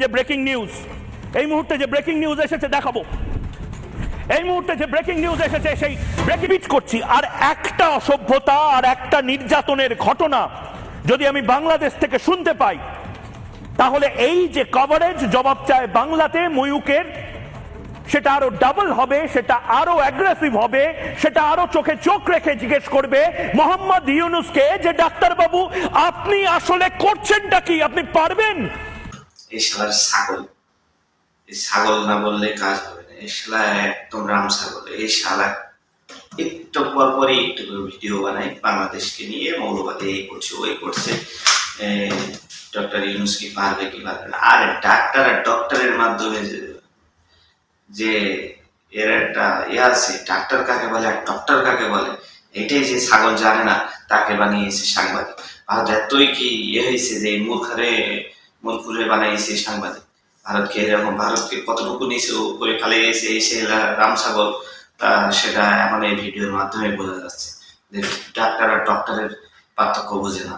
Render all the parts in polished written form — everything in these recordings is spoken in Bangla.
যে ব্রেকিং নিউজ, এই মুহূর্তে যে ব্রেকিং নিউজ এসেছে দেখাবো। এই মুহূর্তে যে ব্রেকিং নিউজ এসেছে সেই ব্রেকিং পিচ করছি। আর একটা অসভ্যতা আর একটা নির্যাতনের ঘটনা যদি আমি বাংলাদেশ থেকে শুনতে পাই, তাহলে এই যে কভারেজ জবাব চায় বাংলাতে ময়ূকের, সেটা আরো ডাবল হবে, সেটা আরো অ্যাগ্রেসিভ হবে, সেটা আরো চোখে চোখ রেখে জিজ্ঞেস করবে মোহাম্মদ ইউনূসকে যে ডাক্তার বাবু আপনি আসলে করছেনটা কি, আপনি পারবেন? এই শালার ছাগল, এই ছাগল না বললে কাজ হবে না। এই শালা একদম রাম ছাগল। এই শালা একটু পর পরই একটু করে ভিডিও বানাই বাংলাদেশকে নিয়ে, মৌলবাদী এই করছে ওই করছে, ডক্টর ইউনূস কি পারবে কি পারবে না। আর ডাক্তার আর ডক্টরের মাধ্যমে যে এর একটা আছে, ডাক্তার কাকে বলে আর ডক্টর কাকে বলে, এটাই যে ছাগল জানে না তাকে বানিয়েছে সাংবাদিক। ভারত এতই কি হয়েছে যে মূর্খরে বানাইছে সাংবাদিক। ভারতকে এরকম, ভারতকে কতটুকু নিচে করে ফেলেছে এসে রাম ছাগল, তা সেটা এখন এই ভিডিওর মাধ্যমে বোঝা যাচ্ছে যে ডাক্তার আর ডক্টরের পার্থক্য বোঝে না।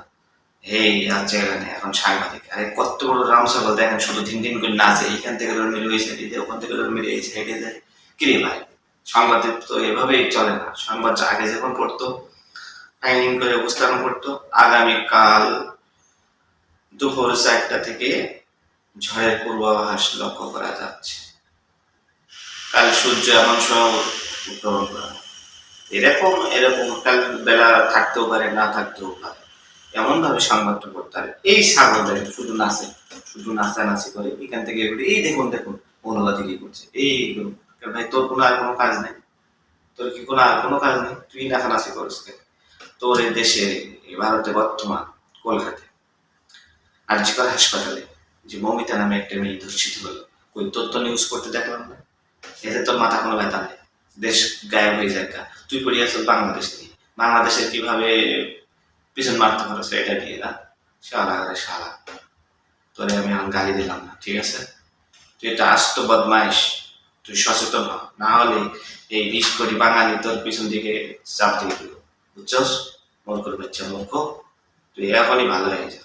এই আছে এখানে এখন সাংবাদিক। আরে কত বড় রাম ছাগল দেখেন, শুধু দিন দিন করে নাচে, এখান থেকে মেরে ওই সাইডে দেয়, ওখান থেকে মেরে এই সাইডে দেয়। কিরে ভাই, সংবাদের তো এভাবেই চলে না। সংবাদ আগে যখন পড়তো টাইমিং করে উপস্থাপন করতো, আগামীকাল দুপুর 4টা থেকে ঝড়ের পূর্বাভাস লক্ষ্য করা যাচ্ছে, কাল সূর্য এমন সব উত্তরণ করা, এরকম এরকম কাল বেলা থাকতেও পারে না থাকতেও পারে, এমন ভাবে সংবাদটা করতে হবে। এই ছাগল দেখেন শুধু নাচে, শুধু নাচানাচি করে, এখান থেকে এই দেখুন দেখুন মৌলবাদী কি করছে এইগুলো। ভাই তোর কোনো আর কোনো কাজ নেই? তোর কি কোনো আর কোনো কাজ নেই? তুই নাচানাচি করিস কেন? তোর এই দেশে, ভারতে বর্তমান কলকাতায় আরজিকর হাসপাতালে যে মমিতা নামে একটা মেয়ে ধর্ষিত হলো, ওই তোর তো নিউজ করতে দেখলাম না। এতে তোর মাথা কোনো ব্যথা নেই? দেশ গায়েব হয়ে যায়, তুই পড়িয়ে আসল বাংলাদেশ নিয়ে, বাংলাদেশের কিভাবে পিছন মারতে পারছে এটা দিয়ে না। শালা রে শালা, তোরে আমি এখন গালি দিলাম না, ঠিক আছে? তুই এটা আস্ত বদমাইশ, তুই সচেতন হ, না হলে এই 20 কোটি বাঙালি তোর পিছন দিকে চাপ দিয়ে দিল, বুঝছস? মূর্খর বাচ্চা মূর্খ, তুই এখনই ভালো হয়ে যা।